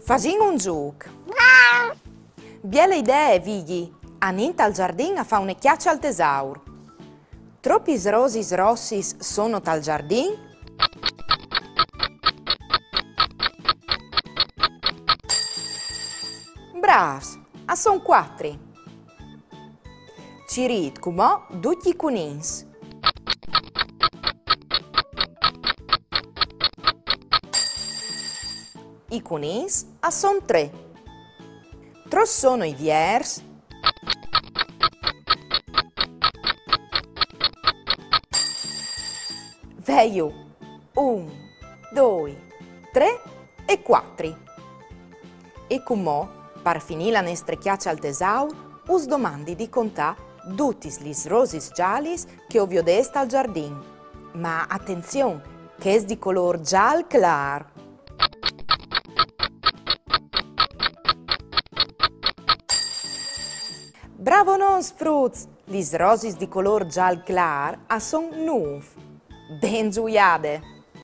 Fasin un gioco. Biele idee, Vighi. Anint al giardin a fa un chiaccia al tesauro. Troppi rosis rossis sono tal giardin? Bravs, a son quattro. Ci rid come tutti i cunins. I cunins a son tre. Tros sono i viers. Veio 1, 2, 3 e 4. E come, per finire la nostra chiaccia al tesauro, us domandi di contà tutti gli rosis giallis che ovvio desta al giardin. Ma attenzione, che è di color giallo clar. Bravo non spruz! Gli rosis di color giallo clar a son nuv. Ben giuiade!